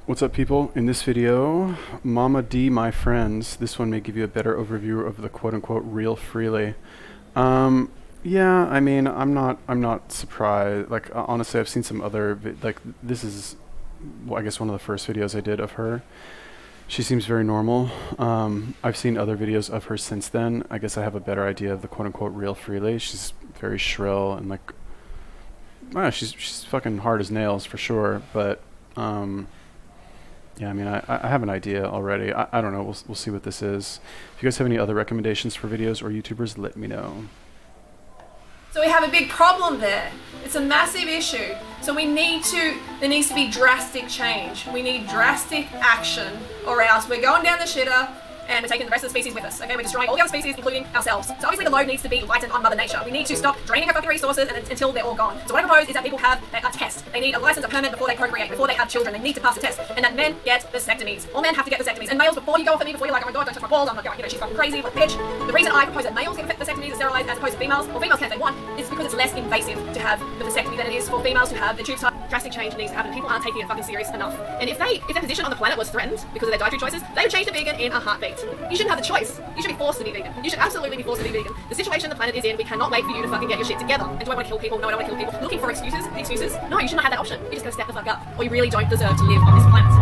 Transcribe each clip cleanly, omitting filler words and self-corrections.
What's up, people? In this video, Mama D, my friends, this one may give you a better overview of the quote-unquote real Freelee. Yeah, I mean, I'm not surprised. Like, honestly, I've seen some other, this is, well, I guess one of the first videos I did of her. She seems very normal. I've seen other videos of her since then. I guess I have a better idea of the quote-unquote real Freelee. She's very shrill and like, she's fucking hard as nails for sure, but, yeah, I mean, I have an idea already. I don't know. We'll see what this is. If you guys have any other recommendations for videos or YouTubers, let me know. So we have a big problem there. It's a massive issue. So there needs to be drastic change. We need drastic action, or else we're going down the shitter and we're taking the rest of the species with us. Okay, we're destroying all the other species, including ourselves. So obviously the load needs to be lightened on Mother Nature. We need to stop draining her fucking resources until they're all gone. So what I propose is that people have a test. They need a license, a permit before they procreate, before they have children. They need to pass a test. And that men get vasectomies. All men have to get vasectomies. And males, before you go off at me, before you're like, oh my god, don't touch my balls, I'm not going, she's fucking crazy, what a bitch. The reason I propose that males get vasectomies and sterilized as opposed to females, or females can't, they want, is because it's less invasive to have the vasectomy than it is for females who have the tube type. Drastic change needs to happen. People aren't taking it fucking serious enough. And if their position on the planet was threatened because of their dietary choices, they would change to vegan in a heartbeat. You shouldn't have the choice. You should be forced to be vegan. You should absolutely be forced to be vegan. The situation the planet is in, we cannot wait for you to fucking get your shit together. And do I want to kill people? No, I don't want to kill people. Looking for excuses? Excuses? No, you should not have that option. You're just gonna step the fuck up. Or you really don't deserve to live on this planet.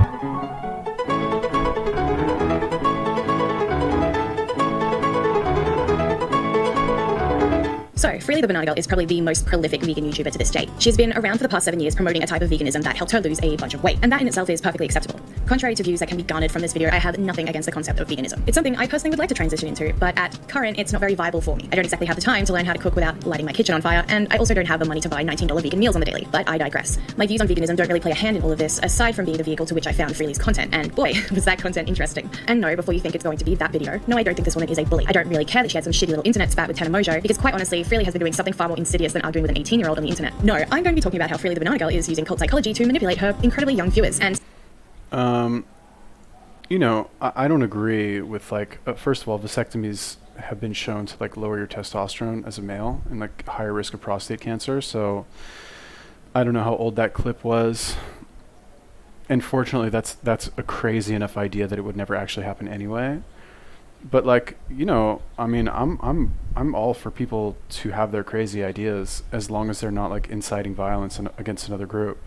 So, Freelee the Banana Girl is probably the most prolific vegan YouTuber to this date. She's been around for the past 7 years promoting a type of veganism that helped her lose a bunch of weight, and that in itself is perfectly acceptable. Contrary to views that can be garnered from this video, I have nothing against the concept of veganism. It's something I personally would like to transition into, but at current, it's not very viable for me. I don't exactly have the time to learn how to cook without lighting my kitchen on fire, and I also don't have the money to buy $19 vegan meals on the daily, but I digress. My views on veganism don't really play a hand in all of this, aside from being the vehicle to which I found Freelee's content, and boy, was that content interesting. And no, before you think it's going to be that video, no, I don't think this woman is a bully. I don't really care that she had some shitty little internet spat with Tana Mojo, because quite honestly, Freelee has been doing something far more insidious than arguing with an 18-year-old on the internet. No, I'm going to be talking about how Freelee the Banana Girl is using cult psychology to manipulate her incredibly young viewers, and you know, I don't agree with, like, first of all, vasectomies have been shown to, like, lower your testosterone as a male and, like, higher risk of prostate cancer. So I don't know how old that clip was. And fortunately, that's a crazy enough idea that it would never actually happen anyway. But, like, you know, I mean, I'm all for people to have their crazy ideas as long as they're not, like, inciting violence against another group,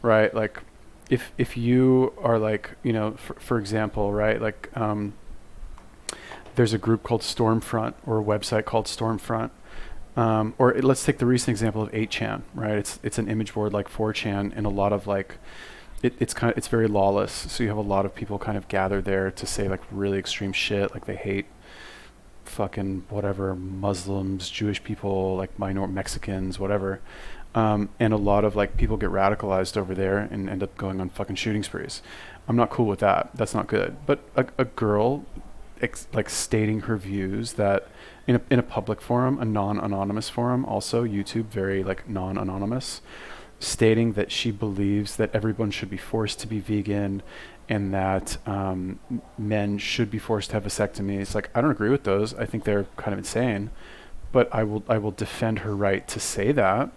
right? Like, if you are, like, you know, for example, right, like, there's a group called Stormfront, or a website called Stormfront, or let's take the recent example of 8chan, right? It's an image board like 4chan, and a lot of, like, it's very lawless. So you have a lot of people kind of gather there to say, like, really extreme shit, like they hate fucking whatever, Muslims, Jewish people, like Mexicans, whatever. And a lot of, like, people get radicalized over there and end up going on fucking shooting sprees. I'm not cool with that. That's not good. But a girl like stating her views that in a public forum, a non-anonymous forum, also YouTube, very, like, non-anonymous, stating that she believes that everyone should be forced to be vegan and that men should be forced to have vasectomies. Like, I don't agree with those. I think they're kind of insane, but I will defend her right to say that.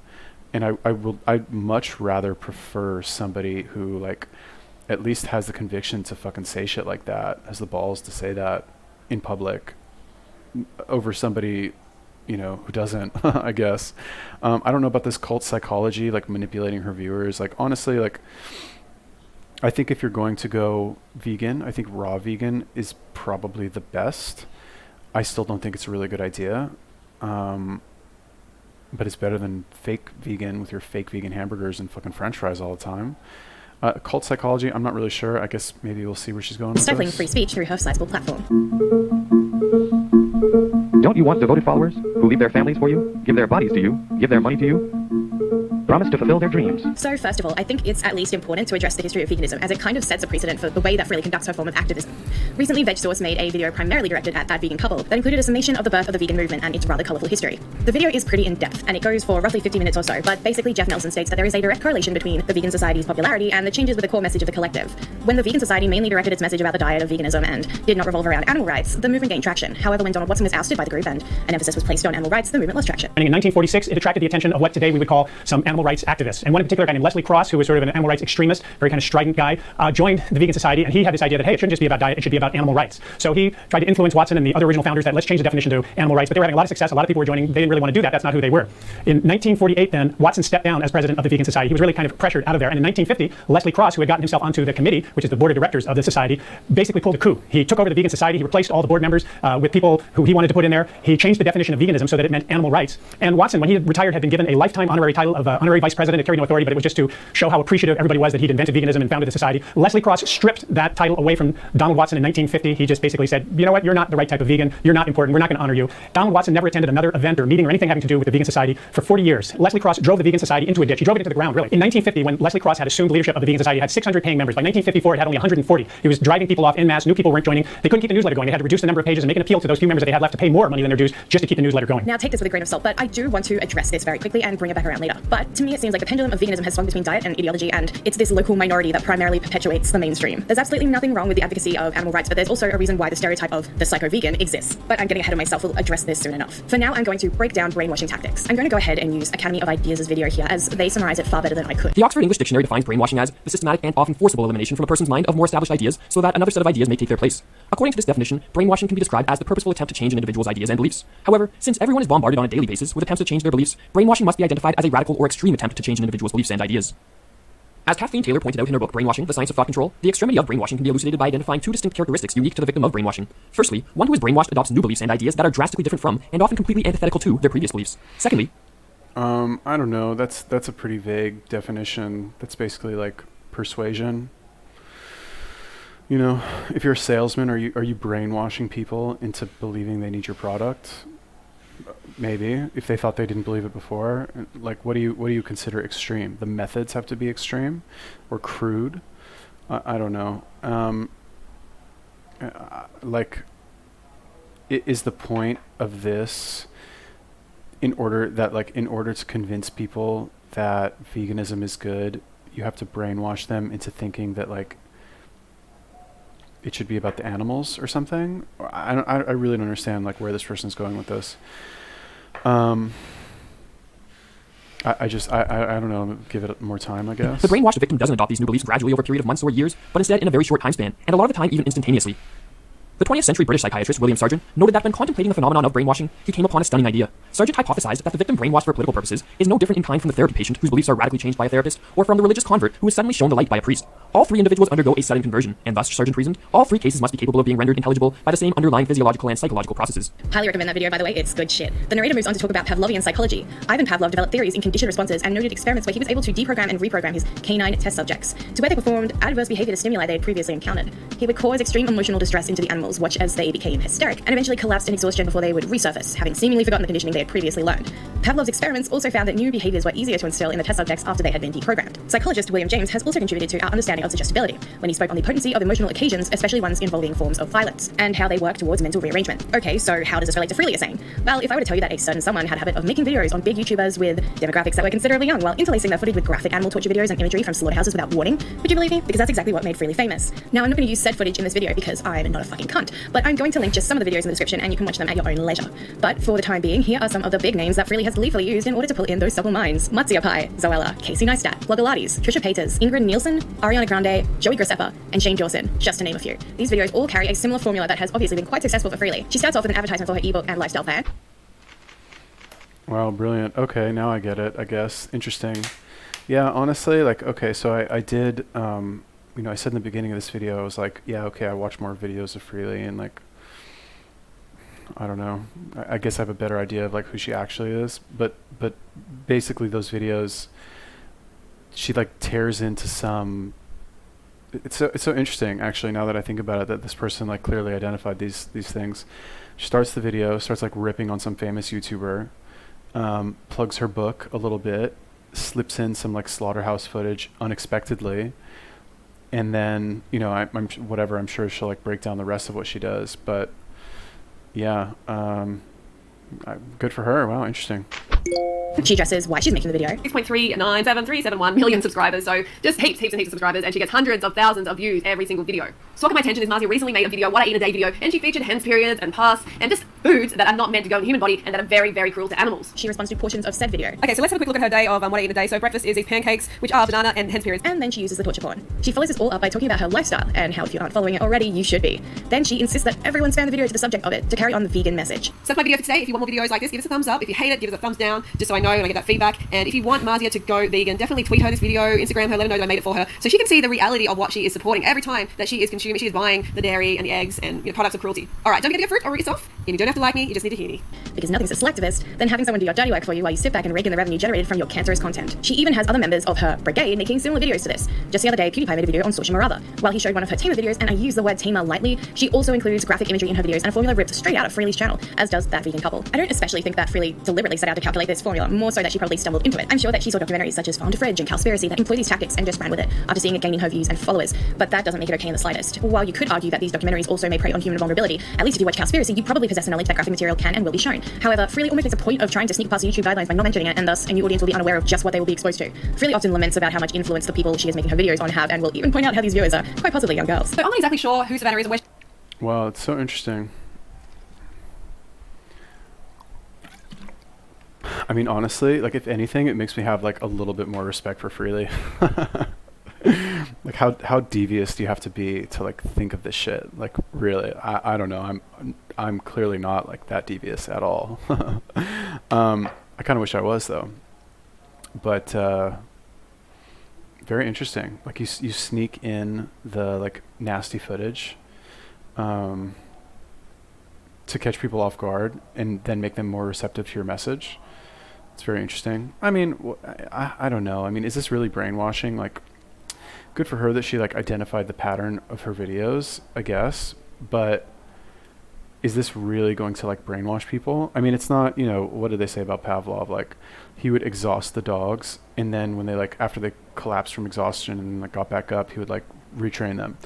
And I'd much rather prefer somebody who, like, at least has the conviction to fucking say shit like that, has the balls to say that in public, over somebody, you know, who doesn't, I guess. I don't know about this cult psychology, like, manipulating her viewers. Like, honestly, like, I think if you're going to go vegan, I think raw vegan is probably the best. I still don't think it's a really good idea. But it's better than fake vegan with your fake vegan hamburgers and fucking french fries all the time. Cult psychology, I'm not really sure. I guess maybe we'll see where she's going with stifling this. free speech through her sizable platform. Don't you want devoted followers who leave their families for you, give their bodies to you, give their money to you, promise to fulfill their dreams? So first of all, I think it's at least important to address the history of veganism, as it kind of sets a precedent for the way that Freelee conducts her form of activism. Recently, VegSource made a video primarily directed at that vegan couple that included a summation of the birth of the vegan movement and its rather colourful history. The video is pretty in-depth, and it goes for roughly 50 minutes or so, but basically Jeff Nelson states that there is a direct correlation between the vegan society's popularity and the changes with the core message of the collective. When the vegan society mainly directed its message about the diet of veganism and did not revolve around animal rights, the movement gained traction. However, when Donald Watson was ousted by the group and an emphasis was placed on animal rights, the movement lost traction. In 1946, it attracted the attention of what today we would call some animal rights activists. And one in particular, a guy named Leslie Cross, who was sort of an animal rights extremist, very kind of strident guy, joined the Vegan Society, and he had this idea that, hey, it shouldn't just be about diet, it should be about animal rights. So he tried to influence Watson and the other original founders that let's change the definition to animal rights, but they were having a lot of success. A lot of people were joining. They didn't really want to do that. That's not who they were. In 1948, then, Watson stepped down as president of the Vegan Society. He was really kind of pressured out of there. And in 1950, Leslie Cross, who had gotten himself onto the committee, which is the board of directors of the society, basically pulled a coup. He took over the Vegan Society. He replaced all the board members with people who he wanted to put in there. He changed the definition of veganism so that it meant animal rights. And Watson, when he retired, had been given a lifetime honorary title of honorary vice president. It carried no authority, but it was just to show how appreciative everybody was that he'd invented veganism and founded the society. Leslie Cross stripped that title away from Donald Watson in 1950. He just basically said, you know what, you're not the right type of vegan. You're not important. We're not going to honor you. Donald Watson never attended another event or meeting or anything having to do with the Vegan Society for 40 years. Leslie Cross drove the Vegan Society into a ditch. He drove it into the ground, really. In 1950, when Leslie Cross had assumed leadership of the Vegan Society, it had 600 paying members. By 1954, it had only 140. He was driving people off en masse. New people weren't joining. They couldn't keep the newsletter going. They had to reduce the number of pages and make an appeal to those few members that they had left to pay more money than their dues just to keep the newsletter going. Now take this with a grain of salt, but I do want to address this very quickly and bring it back around later. But to me, it seems like the pendulum of veganism has swung between diet and ideology, and it's this local minority that primarily perpetuates the mainstream. There's absolutely nothing wrong with the advocacy of animal rights, but there's also a reason why the stereotype of the psycho-vegan exists. But I'm getting ahead of myself. We'll address this soon enough. For now, I'm going to break down brainwashing tactics. I'm going to go ahead and use Academy of Ideas' video here, as they summarize it far better than I could. The Oxford English Dictionary defines brainwashing as the systematic and often forcible elimination from a person's mind of more established ideas so that another set of ideas may take their place. According to this definition, brainwashing can be described as the purposeful attempt to change an individual's ideas and beliefs. However, since everyone is bombarded on a daily basis with attempts to change their beliefs, brainwashing must be identified as a radical or extreme attempt to change an individual's beliefs and ideas. As Kathleen Taylor pointed out in her book Brainwashing, The Science of Thought Control, the extremity of brainwashing can be elucidated by identifying two distinct characteristics unique to the victim of brainwashing. Firstly, one who is brainwashed adopts new beliefs and ideas that are drastically different from, and often completely antithetical to, their previous beliefs. Secondly, I don't know. That's a pretty vague definition. That's basically like persuasion. You know, if you're a salesman, are you brainwashing people into believing they need your product? Maybe, if they thought they didn't believe it before. Like, what do you consider extreme? The methods have to be extreme or crude? I don't know. Is the point of this in order to convince people that veganism is good, you have to brainwash them into thinking that like it should be about the animals or something? I really don't understand like where this person's going with this. I don't know, give it more time, I guess. The brainwashed victim doesn't adopt these new beliefs gradually over a period of months or years, but instead in a very short time span, and a lot of the time even instantaneously. The 20th century British psychiatrist William Sargent noted that when contemplating the phenomenon of brainwashing, he came upon a stunning idea. Sargent hypothesized that the victim brainwashed for political purposes is no different in kind from the therapy patient whose beliefs are radically changed by a therapist, or from the religious convert who is suddenly shown the light by a priest. All three individuals undergo a sudden conversion, and thus, Sargent reasoned, all three cases must be capable of being rendered intelligible by the same underlying physiological and psychological processes. Highly recommend that video, by the way. It's good shit. The narrator moves on to talk about Pavlovian psychology. Ivan Pavlov developed theories in conditioned responses and noted experiments where he was able to deprogram and reprogram his canine test subjects to where they performed adverse behavior to stimuli they had previously encountered. He would cause extreme emotional distress into the animals, watch as they became hysteric, and eventually collapsed in exhaustion before they would resurface, having seemingly forgotten the conditioning they had previously learned. Pavlov's experiments also found that new behaviors were easier to instill in the test subjects after they had been deprogrammed. Psychologist William James has also contributed to our understanding of suggestibility when he spoke on the potency of emotional occasions, especially ones involving forms of violence, and how they work towards mental rearrangement. Okay, so how does this relate to Freelee saying? Well, if I were to tell you that a certain someone had a habit of making videos on big YouTubers with demographics that were considerably young while interlacing their footage with graphic animal torture videos and imagery from slaughterhouses without warning, would you believe me? Because that's exactly what made Freelee famous. Now, I'm not going to use said footage in this video because I'm not a fucking cunt, but I'm going to link just some of the videos in the description and you can watch them at your own leisure. But for the time being, here are some of the big names that Freelee has gleefully used in order to pull in those supple minds. Matzia Pai, Zoella, Casey Neistat, Blogolates, Trisha Paytas, Ingrid Nielsen, Ariana Grande, Joey Graceffa, and Shane Dawson, just to name a few. These videos all carry a similar formula that has obviously been quite successful for Freelee. She starts off with an advertisement for her ebook and lifestyle plan. Wow, brilliant. Okay, now I get it, I guess. Interesting. Yeah, honestly, like, okay, so I did, I said in the beginning of this video, I was like, yeah, okay, I watch more videos of Freelee, and like, I don't know, I guess I have a better idea of like who she actually is, but basically those videos, she like tears into some, it's so interesting actually, now that I think about it, that this person like clearly identified these things. She starts the video, starts like ripping on some famous YouTuber, plugs her book a little bit, slips in some like slaughterhouse footage unexpectedly, and then, I'm sure she'll like break down the rest of what she does, but yeah, good for her. Wow, interesting. She addresses why she's making the video. 6.397371 million subscribers, so just heaps and heaps of subscribers, and she gets hundreds of thousands of views every single video. So what caught my attention is Marcia recently made a video, what I eat in a day video, and she featured hens periods and pus and just foods that are not meant to go in the human body and that are very, very cruel to animals. She responds to portions of said video. Okay, so let's have a quick look at her day of what I eat in a day. So breakfast is these pancakes, which are banana and hens periods. And then she uses the torture porn. She follows this all up by talking about her lifestyle and how if you aren't following it already, you should be. Then she insists that everyone spam the video to the subject of it to carry on the vegan message. So that's my video for today. If you want more videos like this, give us a thumbs up. If you hate it, give us a thumbs down, just so I know and I get that feedback. And if you want Marcia to go vegan, definitely tweet her this video, Instagram her, let her know that I made it for her, so she can see the reality of what she is supporting every time that she is consuming, she is buying the dairy and the eggs and products of cruelty. Alright, don't forget to get fruit or eat yourself, and you don't have to like me, you just need to hear me. Because nothing's a selectivist than having someone do your dirty work for you while you sit back and rake in the revenue generated from your cancerous content. She even has other members of her brigade making similar videos to this. Just the other day, PewDiePie made a video on Sorshima Rather. While he showed one of her tamer videos, and I use the word tamer lightly, she also includes graphic imagery in her videos and a formula ripped straight out of Freelee's channel, as does that vegan couple. I don't especially think that Freelee deliberately set out to calculate this formula, more so that she probably stumbled into it. I'm sure that she saw documentaries such as Farm to Fridge and Cowspiracy that employ these tactics and just ran with it after seeing it gaining her views and followers, but that doesn't make it okay in the slightest. While you could argue that these documentaries also may prey on human vulnerability, at least if you watch Cowspiracy, you probably possess the knowledge that graphic material can and will be shown. However, Freelee almost makes a point of trying to sneak past YouTube guidelines by not mentioning it, and thus a new audience will be unaware of just what they will be exposed to. Freelee often laments about how much influence the people she is making her videos on have, and will even point out how these viewers are quite possibly young girls. So I'm not exactly sure who Savannah is and where Wow, it's so interesting. I mean, honestly, like, if anything, it makes me have like a little bit more respect for Freelee. Like, how devious do you have to be to like think of this shit? Like, really, I don't know. I'm clearly not like that devious at all. I kind of wish I was though. But very interesting. Like, you sneak in the like nasty footage to catch people off guard and then make them more receptive to your message. It's very interesting. I mean, I don't know. I mean, is this really brainwashing? Like, good for her that she like identified the pattern of her videos, I guess. But is this really going to like brainwash people? I mean, it's not, what did they say about Pavlov? Like, he would exhaust the dogs, and then when they like, after they collapsed from exhaustion and like got back up, he would like retrain them.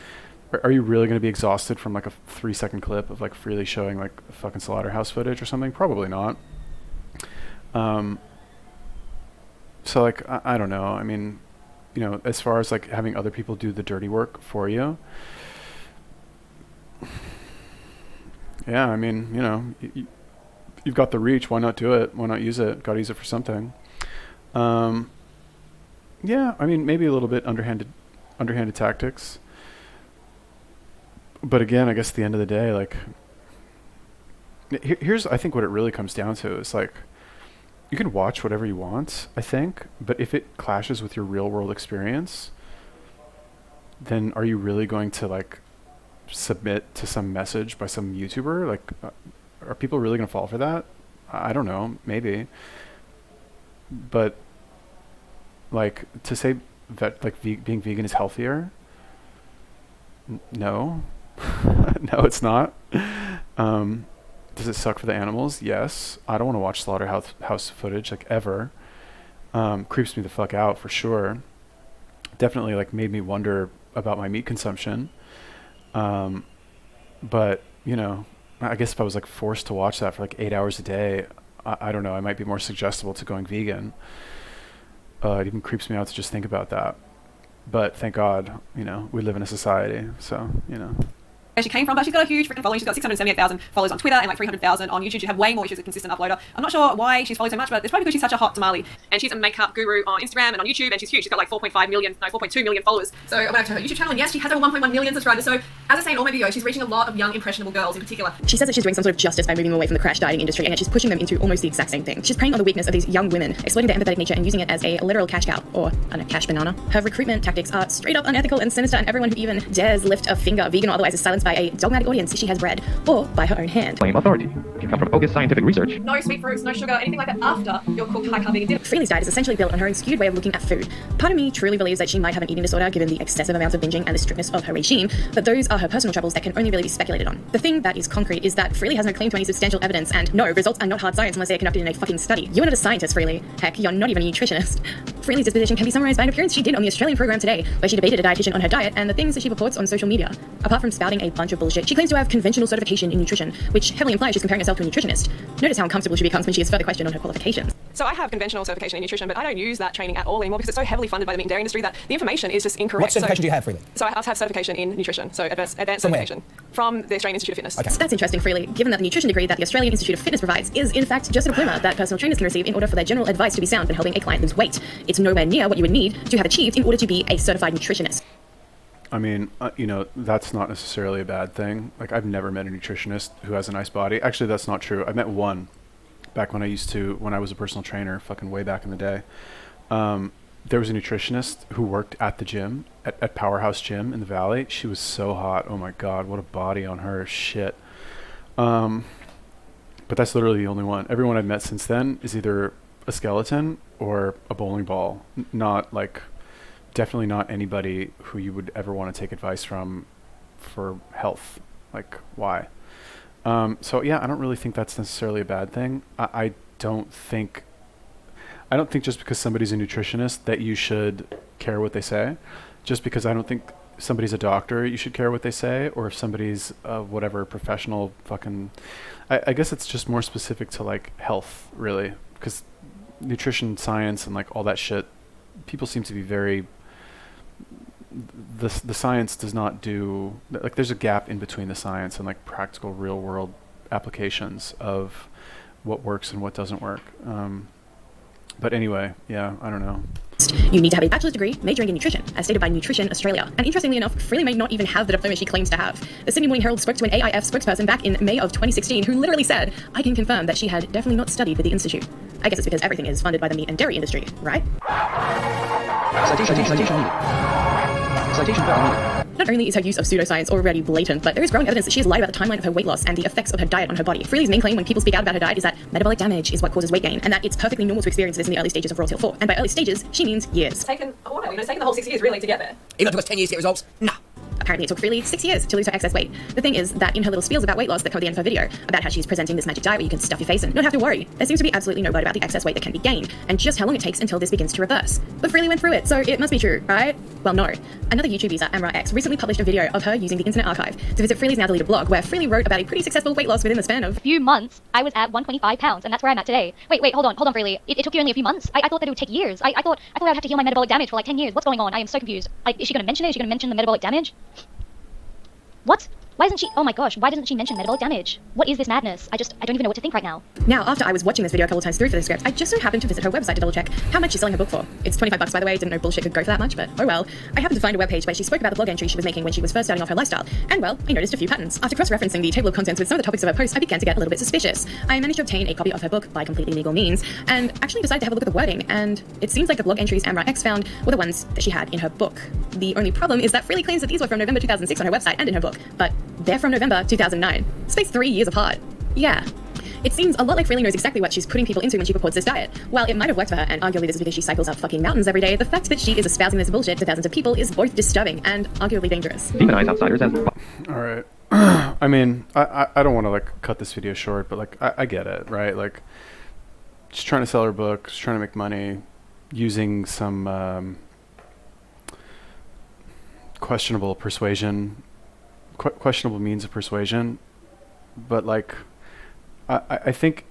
Are you really going to be exhausted from like a 3-second clip of like Freelee showing like fucking slaughterhouse footage or something? Probably not. So like, I don't know. I mean, as far as like having other people do the dirty work for you. Yeah, I mean, you've got the reach. Why not do it? Why not use it? Got to use it for something. Yeah, I mean, maybe a little bit underhanded tactics. But again, I guess at the end of the day, like, here's, I think what it really comes down to is like, you can watch whatever you want, I think, but if it clashes with your real world experience, then are you really going to like submit to some message by some YouTuber? Like, are people really going to fall for that? I don't know, maybe. But like, to say that like being vegan is healthier, no. No, it's not. Does it suck for the animals? Yes. I don't want to watch slaughterhouse footage like ever. Creeps me the fuck out for sure. Definitely like made me wonder about my meat consumption. But I guess if I was like forced to watch that for like 8 hours a day, I don't know, I might be more suggestible to going vegan. It even creeps me out to just think about that. But thank God, we live in a society, so, where she came from, but she's got a huge freaking following. She's got 678,000 followers on Twitter and like 300,000 on YouTube. She have way more. She's a consistent uploader. I'm not sure why she's followed so much, but it's probably because she's such a hot tamale. And she's a makeup guru on Instagram and on YouTube, and she's huge. She's got like 4.2 million followers. So I went over to her YouTube channel, and yes, she has over 1.1 million subscribers. So as I say in all my videos, she's reaching a lot of young, impressionable girls in particular. She says that she's doing some sort of justice by moving them away from the crash dieting industry, and yet she's pushing them into almost the exact same thing. She's preying on the weakness of these young women, exploiting their empathetic nature and using it as a literal cash cow, or I don't know, cash banana. Her recruitment tactics are straight up unethical and sinister, and everyone who even dares lift a finger, vegan or otherwise, is silenced by a dogmatic audience she has bred, or by her own hand. Claim authority can come from bogus scientific research. No sweet fruits, no sugar, anything like that after your cooked high-carb vegan dinner. Freelee's diet is essentially built on her own skewed way of looking at food. Part of me truly believes that she might have an eating disorder given the excessive amounts of binging and the strictness of her regime, but those are her personal troubles that can only really be speculated on. The thing that is concrete is that Freelee has no claim to any substantial evidence, and no, results are not hard science unless they are conducted in a fucking study. You're not a scientist, Freelee. Heck, you're not even a nutritionist. Freelee's disposition can be summarized by an appearance she did on the Australian program today, where she debated a dietitian on her diet and the things that she reports on social media. Apart from spouting a bunch of bullshit, she claims to have conventional certification in nutrition, which heavily implies she's comparing herself to a nutritionist. Notice how uncomfortable she becomes when she is further questioned on her qualifications. So I have conventional certification in nutrition, but I don't use that training at all anymore because it's so heavily funded by the meat and dairy industry that the information is just incorrect. What certification do you have, Freelee? So I have certification in nutrition, so advanced From certification from the Australian Institute of Fitness. Okay. So that's interesting, Freelee, given that the nutrition degree that the Australian Institute of Fitness provides is in fact just a diploma that personal trainers can receive in order for their general advice to be sound when helping a client lose weight. It's nowhere near what you would need to have achieved in order to be a certified nutritionist. I mean, you know, that's not necessarily a bad thing. Like, I've never met a nutritionist who has a nice body. Actually, that's not true. I met one back when I was a personal trainer, fucking way back in the day. There was a nutritionist who worked at the gym, at Powerhouse Gym in the Valley. She was so hot. Oh my God, what a body on her. Shit. But that's literally the only one. Everyone I've met since then is either a skeleton or a bowling ball. Definitely not anybody who you would ever want to take advice from for health. Like, why? So yeah, I don't really think that's necessarily a bad thing. I don't think just because somebody's a nutritionist that you should care what they say. Just because I don't think somebody's a doctor, you should care what they say. Or if somebody's whatever professional fucking, I guess it's just more specific to like health, really, because nutrition science and like all that shit, people seem to be very. The science does not do, like, there's a gap in between the science and like practical real world applications of what works and what doesn't work. But anyway, yeah, I don't know. You need to have a bachelor's degree majoring in nutrition, as stated by Nutrition Australia. And interestingly enough, Freelee may not even have the diploma she claims to have. The Sydney Morning Herald spoke to an AIF spokesperson back in May of 2016 who literally said, I can confirm that she had definitely not studied with the institute. I guess it's because everything is funded by the meat and dairy industry, right? Citation needed. Citation needed. Not only is her use of pseudoscience already blatant, but there is growing evidence that she has lied about the timeline of her weight loss and the effects of her diet on her body. Freelee's main claim when people speak out about her diet is that metabolic damage is what causes weight gain, and that it's perfectly normal to experience this in the early stages of Raw Till 4. And by early stages, she means years. It's taken a while, it's taken the whole 6 years really to get there. Even if it took us 10 years to get results, nah. Apparently it took Freelee 6 years to lose her excess weight. The thing is that in her little spiels about weight loss that cover the end of her video, about how she's presenting this magic diet where you can stuff your face and not have to worry, there seems to be absolutely no word about the excess weight that can be gained, and just how long it takes until this begins to reverse. But Freelee went through it, so it must be true, right? Well, no. Another YouTube user, AmraX, recently published a video of her using the Internet Archive to visit Freelee's now deleted blog, where Freelee wrote about a pretty successful weight loss within the span of a few months. I was at 125 pounds, and that's where I'm at today. Wait, hold on, Freelee. It took you only a few months? I thought that it would take years. I thought I would have to heal my metabolic damage for like 10 years. What's going on? I am so confused. Like, is she going to mention it? Is she going to mention the metabolic damage? What? Why isn't she? Oh my gosh, why doesn't she mention metabolic damage? What is this madness? I don't even know what to think right now. Now, after I was watching this video a couple times through for the script, I just so happened to visit her website to double check how much she's selling her book for. It's $25, by the way. Didn't know bullshit could go for that much, but oh well. I happened to find a webpage where she spoke about the blog entry she was making when she was first starting off her lifestyle, and well, I noticed a few patterns. After cross-referencing the table of contents with some of the topics of her post, I began to get a little bit suspicious. I managed to obtain a copy of her book by completely legal means, and actually decided to have a look at the wording, and it seems like the blog entries AmraX found were the ones that she had in her book. The only problem is that Freelee claims that these were from November 2006 on her website and in her book, but they're from November 2009. Spaced 3 years apart. Yeah. It seems a lot like Freelee knows exactly what she's putting people into when she purports this diet. While it might have worked for her, and arguably this is because she cycles up fucking mountains every day, the fact that she is espousing this bullshit to thousands of people is both disturbing and arguably dangerous. Demonize outsiders as... Alright. I mean, I don't want to like cut this video short, but like I get it, right? Like, she's trying to sell her book, she's trying to make money using some questionable persuasion, questionable means of persuasion. But like, I think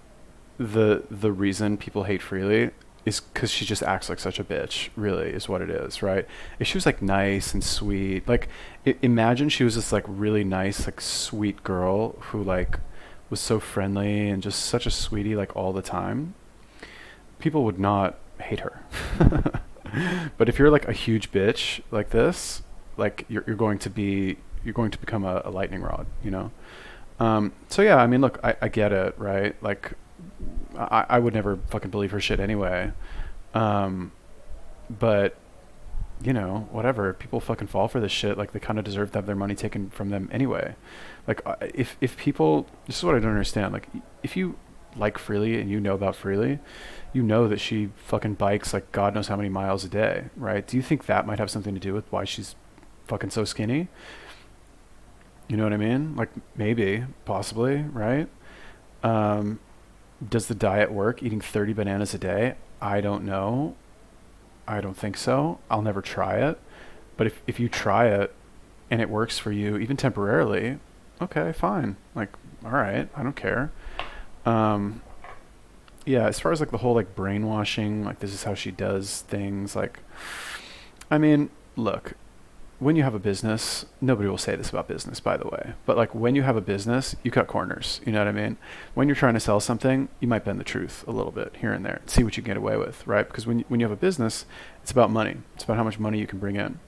the reason people hate Freelee is because she just acts like such a bitch, really, is what it is, right? If she was like nice and sweet, like imagine she was this like really nice, like sweet girl who like was so friendly and just such a sweetie like all the time, people would not hate her. But if you're like a huge bitch like this, like you're going to become a lightning rod, you know? So yeah, I mean, look, I get it, right? Like, I would never fucking believe her shit anyway. But, you know, whatever. People fucking fall for this shit. Like, they kind of deserve to have their money taken from them anyway. Like, if people, this is what I don't understand. Like, if you like Freelee and you know about Freelee, you know that she fucking bikes like God knows how many miles a day, right? Do you think that might have something to do with why she's fucking so skinny? You know what I mean? Like, maybe, possibly, right? Does the diet work? Eating 30 bananas a day? I don't know. I don't think so. I'll never try it. But if you try it and it works for you, even temporarily, okay, fine. Like, all right, I don't care. yeah, as far as like the whole like brainwashing, like this is how she does things, like, I mean, look, when you have a business, nobody will say this about business, by the way, but like when you have a business, you cut corners, you know what I mean? When you're trying to sell something, you might bend the truth a little bit here and there, see what you can get away with, right? Because when you have a business, it's about money. It's about how much money you can bring in.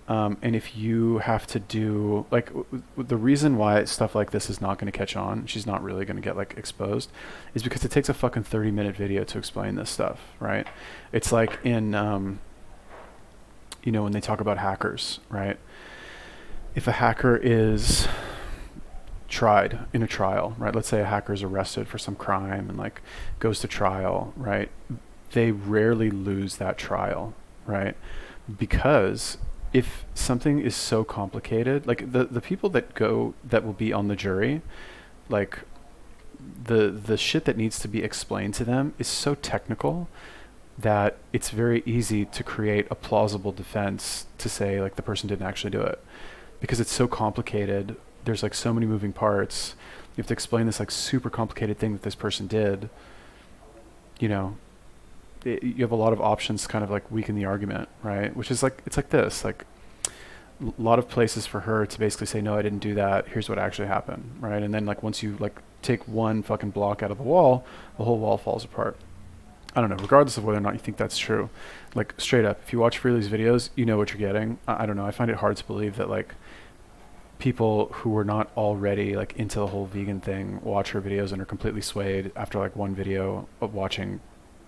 And if you have to do like the reason why stuff like this is not going to catch on, she's not really going to get like exposed, is because it takes a fucking 30-minute video to explain this stuff, right? It's like in, when they talk about hackers, right? If a hacker is tried in a trial, right? Let's say a hacker is arrested for some crime and like goes to trial, right? They rarely lose that trial, right? Because if something is so complicated, like the people that will be on the jury, like the shit that needs to be explained to them is so technical that it's very easy to create a plausible defense to say like the person didn't actually do it, because it's so complicated. There's like so many moving parts. You have to explain this like super complicated thing that this person did. You have a lot of options to kind of like weaken the argument, right? Which is like, it's like this, like a lot of places for her to basically say, no, I didn't do that. Here's what actually happened, right? And then like once you like take one fucking block out of the wall, the whole wall falls apart. I don't know, regardless of whether or not you think that's true, like straight up, if you watch Freelee's videos, you know what you're getting. I don't know. I find it hard to believe that like people who were not already like into the whole vegan thing watch her videos and are completely swayed after like one video of watching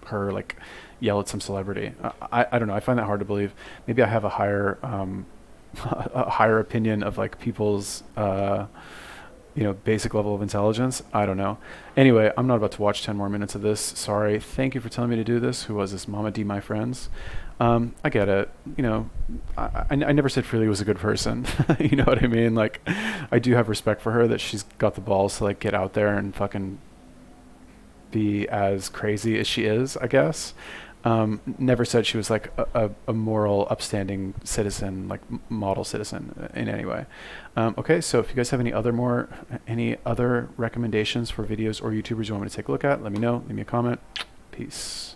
her like yell at some celebrity. I don't know. I find that hard to believe. Maybe I have a higher a higher opinion of like people's basic level of intelligence. I don't know. Anyway, I'm not about to watch 10 more minutes of this. Sorry. Thank you for telling me to do this. Who was this? Mama D, my friends. I get it. I never said Freelee was a good person. You know what I mean? Like, I do have respect for her that she's got the balls to like get out there and fucking be as crazy as she is, I guess. Never said she was like a moral, upstanding citizen, like model citizen in any way. Okay, so if you guys have any other recommendations for videos or YouTubers you want me to take a look at, let me know. Leave me a comment. Peace.